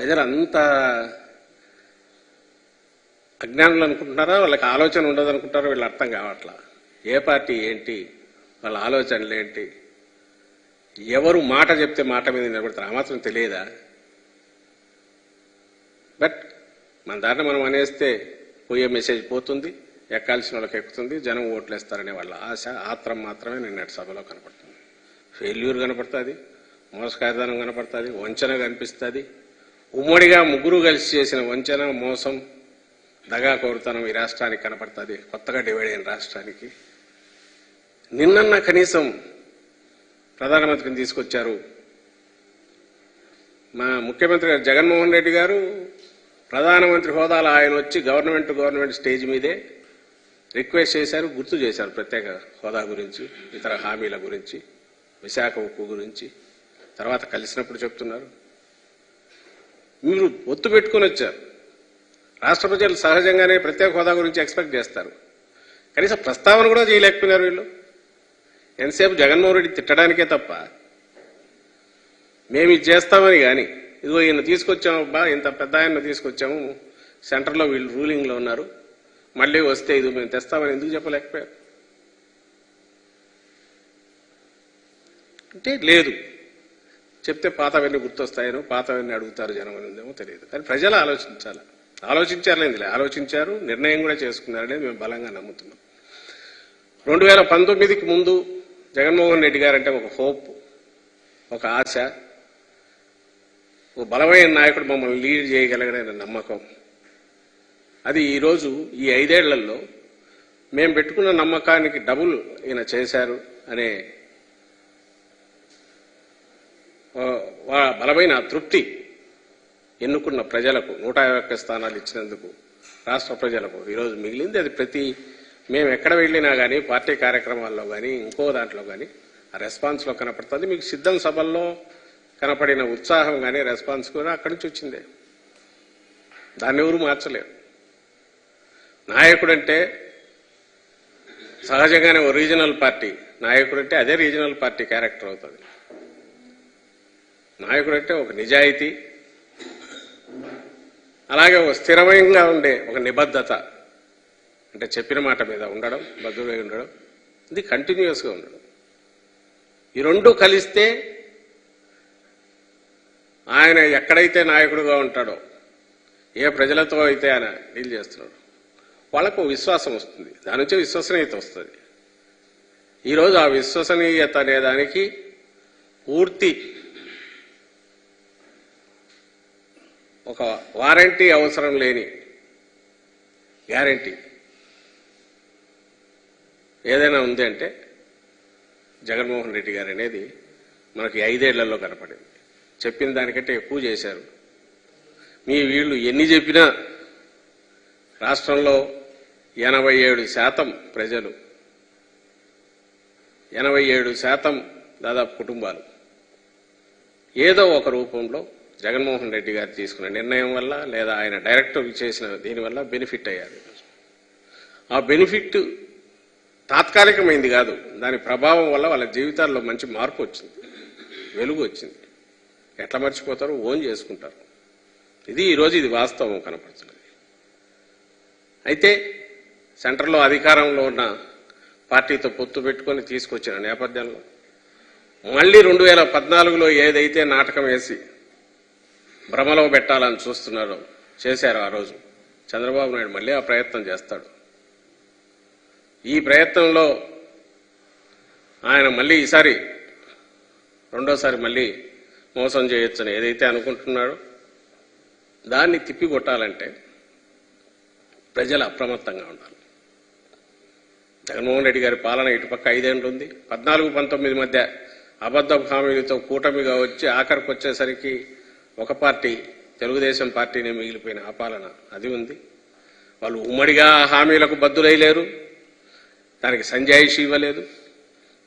ప్రజలంతా అజ్ఞానులు అనుకుంటున్నారా, వాళ్ళకి ఆలోచన ఉండదు అనుకుంటారో వీళ్ళు అర్థం కావట్లా. ఏ పార్టీ ఏంటి, వాళ్ళ ఆలోచనలు ఏంటి, ఎవరు మాట చెప్తే మాట మీద నిలబడతారు ఆ మాత్రం తెలియదా? బట్ మన దాంట్లో మనం అనేస్తే పోయే మెసేజ్ పోతుంది, ఎక్కాల్సిన వాళ్ళకి ఎక్కుతుంది, జనం ఓట్లేస్తారనే వాళ్ళ ఆశ ఆత్రం మాత్రమే నిన్నటి సభలో కనపడుతుంది. ఫెయిల్యూర్ కనపడుతుంది, మోసకారితనం కనపడుతుంది, వంచన కనిపిస్తుంది. ఉమ్మడిగా ముగ్గురు కలిసి చేసిన వంచన, మోసం, దగా కోరుతనం ఈ రాష్ట్రానికి కనపడుతుంది, కొత్తగా డివైడ్ అయిన రాష్ట్రానికి. నిన్న కనీసం ప్రధానమంత్రిని తీసుకొచ్చారు. మా ముఖ్యమంత్రి గారు జగన్మోహన్ రెడ్డి గారు ప్రధానమంత్రి హోదాలో ఆయన వచ్చి గవర్నమెంట్ స్టేజ్ మీదే రిక్వెస్ట్ చేశారు, గుర్తు చేశారు ప్రత్యేక హోదా గురించి, ఇతర హామీల గురించి, విశాఖ ఉక్కు గురించి. తర్వాత కలిసినప్పుడు చెప్తున్నారు. మీరు ఒత్తు పెట్టుకుని వచ్చారు. రాష్ట్ర ప్రజలు సహజంగానే ప్రత్యేక హోదా గురించి ఎక్స్పెక్ట్ చేస్తారు. కనీసం ప్రస్తావన కూడా చేయలేకపోయినారు వీళ్ళు. ఎంతసేపు జగన్మోహన్ రెడ్డి తిట్టడానికే తప్ప మేము ఇది చేస్తామని కానీ, ఇదిగో ఈయన తీసుకొచ్చాము, అబ్బా ఇంత పెద్ద ఆయన తీసుకొచ్చాము, సెంటర్లో వీళ్ళు రూలింగ్లో ఉన్నారు, మళ్ళీ వస్తే ఇది మేము తెస్తామని ఎందుకు చెప్పలేకపోయారు? అంటే లేదు, చెప్తే పాతవన్నీ గుర్తొస్తాయనో, పాతవన్నీ అడుగుతారు జనం అనేదేమో తెలియదు. కానీ ప్రజలు ఆలోచించారులేందిలే, ఆలోచించారు, నిర్ణయం కూడా చేసుకున్నారనేది మేము బలంగా నమ్ముతున్నాం. 2019కి ముందు జగన్మోహన్ రెడ్డి గారంటే ఒక హోప్, ఒక ఆశ, ఒక బలమైన నాయకుడు మమ్మల్ని లీడ్ చేయగలిగిన నమ్మకం. అది ఈరోజు ఈ 5 ఏళ్లలో మేము పెట్టుకున్న నమ్మకానికి డబుల్ ఈయన చేశారు అనే బలమైన తృప్తి ఎన్నుకున్న ప్రజలకు, 151 స్థానాలు ఇచ్చినందుకు రాష్ట్ర ప్రజలకు ఈరోజు మిగిలింది. అది మేము ఎక్కడ వెళ్ళినా కానీ, పార్టీ కార్యక్రమాల్లో కానీ, ఇంకో దాంట్లో కానీ ఆ రెస్పాన్స్లో కనపడుతుంది. మీకు సిద్ధం సభల్లో కనపడిన ఉత్సాహం కానీ, రెస్పాన్స్ కూడా అక్కడి నుంచి వచ్చిందే. దాన్ని ఎవరు మార్చలేరు. నాయకుడంటే సహజంగానే ఓ రీజనల్ పార్టీ నాయకుడంటే అదే రీజనల్ పార్టీ క్యారెక్టర్ అవుతుంది. నాయకుడంటే ఒక నిజాయితీ, అలాగే ఒక స్థిరమైనగా ఉండే ఒక నిబద్ధత, అంటే చెప్పిన మాట మీద ఉండడం, బద్దుడై ఉండడం, ఇది కంటిన్యూస్గా ఉండడం. ఈ రెండు కలిస్తే ఆయన ఎక్కడైతే నాయకుడుగా ఉంటాడో, ఏ ప్రజలతో అయితే ఆయన డీల్ చేస్తున్నాడు, వాళ్ళకు విశ్వాసం వస్తుంది. దాని నుంచే విశ్వసనీయత వస్తుంది. ఈరోజు ఆ విశ్వసనీయత అనేదానికి పూర్తి ఒక వారంటీ అవసరం లేని గ్యారంటీ ఏదైనా ఉంది అంటే జగన్మోహన్ రెడ్డి గారు అనేది మనకి 5 ఏళ్లలో కనపడింది. చెప్పిన దానికంటే ఎక్కువ చేశారు. వీళ్ళు ఎన్ని చెప్పినా రాష్ట్రంలో 87% ప్రజలు, 87% దాదాపు కుటుంబాలు ఏదో ఒక రూపంలో జగన్మోహన్ రెడ్డి గారు తీసుకున్న నిర్ణయం వల్ల, లేదా ఆయన డైరెక్టర్ చేసిన దీనివల్ల బెనిఫిట్ అయ్యారు. ఆ బెనిఫిట్ తాత్కాలికమైంది కాదు, దాని ప్రభావం వల్ల వాళ్ళ జీవితాల్లో మంచి మార్పు వచ్చింది, వెలుగు వచ్చింది. ఎట్లా మర్చిపోతారో ఓన్ చేసుకుంటారు. ఈరోజు ఇది వాస్తవం కనపడుతున్నది. అయితే సెంటర్లో అధికారంలో ఉన్న పార్టీతో పొత్తు పెట్టుకొని తీసుకొచ్చిన నేపథ్యంలో మళ్ళీ 2014లో ఏదైతే నాటకం వేసి భ్రమలో పెట్టాలని చేశారో ఆ రోజు చంద్రబాబు నాయుడు మళ్ళీ ఆ ప్రయత్నం చేస్తాడు. ఈ ప్రయత్నంలో ఆయన మళ్ళీ ఈసారి రెండోసారి మళ్ళీ మోసం చేయొచ్చని ఏదైతే అనుకుంటున్నాడో దాన్ని తిప్పికొట్టాలంటే ప్రజలు అప్రమత్తంగా ఉండాలి. జగన్మోహన్ రెడ్డి గారి పాలన ఇటుపక్క 5 ఏళ్ళు ఉంది. 14-19 మధ్య అబద్ధపు హామీలతో కూటమిగా వచ్చి ఆఖరికి వచ్చేసరికి ఒక పార్టీ, తెలుగుదేశం పార్టీనే మిగిలిపోయిన ఆ పాలన అది ఉంది. వాళ్ళు ఉమ్మడిగా హామీలకు బద్దులైలేరు, దానికి సంజాయిషి ఇవ్వలేదు.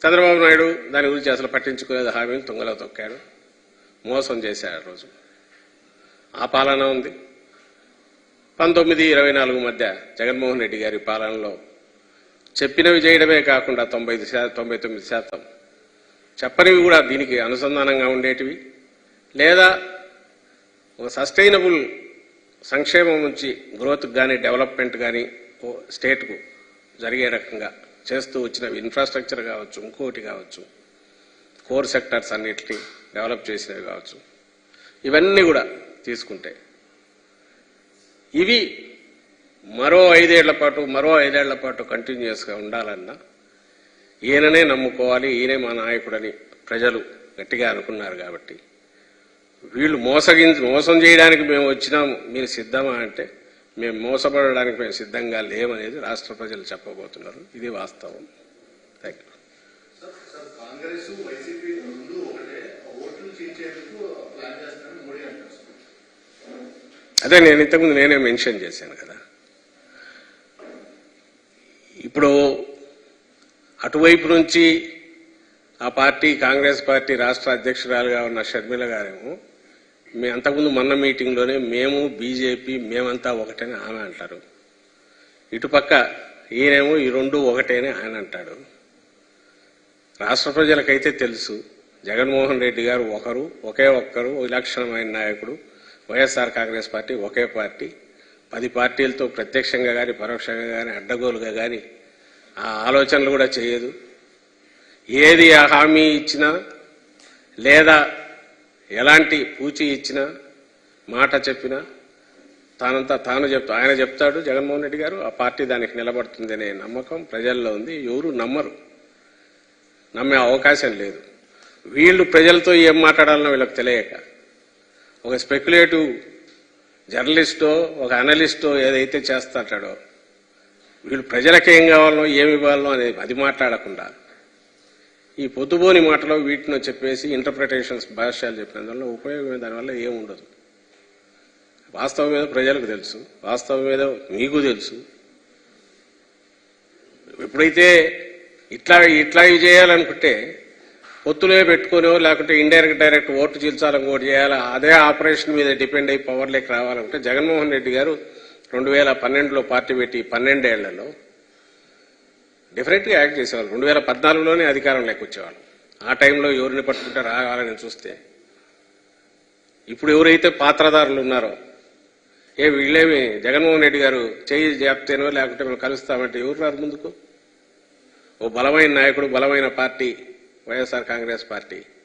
చంద్రబాబు నాయుడు దాని గురించి అసలు పట్టించుకోలేదు, హామీలు తుంగలో తొక్కాడు, మోసం చేశాడు. ఆ రోజు ఆ పాలన ఉంది. 19-24 మధ్య జగన్మోహన్ రెడ్డి గారి పాలనలో చెప్పినవి చేయడమే కాకుండా 99% చెప్పనివి కూడా దీనికి అనుసంధానంగా ఉండేటివి, లేదా ఒక సస్టైనబుల్ సంక్షేమం నుంచి గ్రోత్ కానీ డెవలప్మెంట్ కానీ స్టేట్కు జరిగే రకంగా చేస్తూ వచ్చిన ఇన్ఫ్రాస్ట్రక్చర్ కావచ్చు, ఇంకోటి కావచ్చు, కోర్ సెక్టర్స్ అన్నిటినీ డెవలప్ చేసినవి కావచ్చు, ఇవన్నీ కూడా తీసుకుంటే ఇవి మరో 5 ఏళ్ల పాటు కంటిన్యూస్గా ఉండాలన్నా ఈయననే నమ్ముకోవాలి, ఈయనే మా నాయకుడని ప్రజలు గట్టిగా అనుకున్నారు. కాబట్టి వీళ్ళు మోసం చేయడానికి మేము వచ్చినాము, మీరు సిద్ధమా అంటే మేము మోసపడడానికి మేము సిద్ధంగా లేమనేది రాష్ట్ర ప్రజలు చెప్పబోతున్నారు. ఇది వాస్తవం. Thank you. అదే నేను ఇంతకుముందు నేనే మెన్షన్ చేశాను కదా. ఇప్పుడు అటువైపు నుంచి ఆ పార్టీ కాంగ్రెస్ పార్టీ రాష్ట్ర అధ్యక్షురాలుగా ఉన్న షర్మిల గారేమో అంతకుముందు మొన్న మీటింగ్లోనే మేము బీజేపీ మేమంతా ఒకటని ఆమె అంటారు. ఇటుపక్క ఈయనేమో ఈ రెండు ఒకటేని ఆయన అంటాడు. రాష్ట్ర ప్రజలకైతే తెలుసు జగన్మోహన్ రెడ్డి గారు ఒకే ఒక్కరు విలక్షణమైన నాయకుడు. వైఎస్ఆర్ కాంగ్రెస్ పార్టీ ఒకే పార్టీ. 10 పార్టీలతో ప్రత్యక్షంగా కానీ పరోక్షంగా కానీ అడ్డగోలుగా కానీ ఆ ఆలోచనలు కూడా చేయదు. ఏది హామీ ఇచ్చినా లేదా ఎలాంటి పూచి ఇచ్చినా మాట చెప్పినా ఆయన చెప్తాడు జగన్మోహన్ రెడ్డి గారు. ఆ పార్టీ దానికి నిలబడుతుంది అనే నమ్మకం ప్రజల్లో ఉంది. ఎవరు నమ్మే అవకాశం లేదు. వీళ్ళు ప్రజలతో ఏం మాట్లాడాలనో వీళ్ళకి తెలియక ఒక స్పెక్యులేటివ్ జర్నలిస్టో ఒక అనలిస్టో ఏదైతే చేస్తాడో వీళ్ళు ప్రజలకు ఏం కావాలనో ఏమి ఇవ్వాలనో అనేది అది మాట్లాడకుండా ఈ పొద్దుబోని మాటలో వీటిని చెప్పేసి ఇంటర్ప్రిటేషన్స్ భాష్యాలు చెప్పినందువల్ల ఉపయోగం దానివల్ల ఏముండదు. వాస్తవం మీద ప్రజలకు తెలుసు, వాస్తవం మీద మీకు తెలుసు. ఎప్పుడైతే ఇట్లా ఇవి చేయాలనుకుంటే పొత్తులే పెట్టుకునో లేకుంటే డైరెక్ట్ ఓటు చీల్చాలని ఓటు చేయాలా, అదే ఆపరేషన్ మీద డిపెండ్ అయ్యి పవర్లోకి రావాలంటే జగన్మోహన్ రెడ్డి గారు 2012లో పార్టీ పెట్టి 12 ఏళ్లలో డిఫరెంట్గా యాక్ట్ చేసేవాళ్ళు. 2014లోనే అధికారంలోకి వచ్చేవాళ్ళు. ఆ టైంలో ఎవరిని పట్టుకుంటే రావాలని చూస్తే ఇప్పుడు ఎవరైతే పాత్రదారులు ఉన్నారో వీళ్ళేమి జగన్మోహన్ రెడ్డి గారు చేయి చెప్తేనో లేకుంటే మేము కలుస్తామంటే ఎవరు రారు ముందుకు? ఓ బలమైన నాయకుడు, బలమైన పార్టీ వైఎస్ఆర్ కాంగ్రెస్ పార్టీ.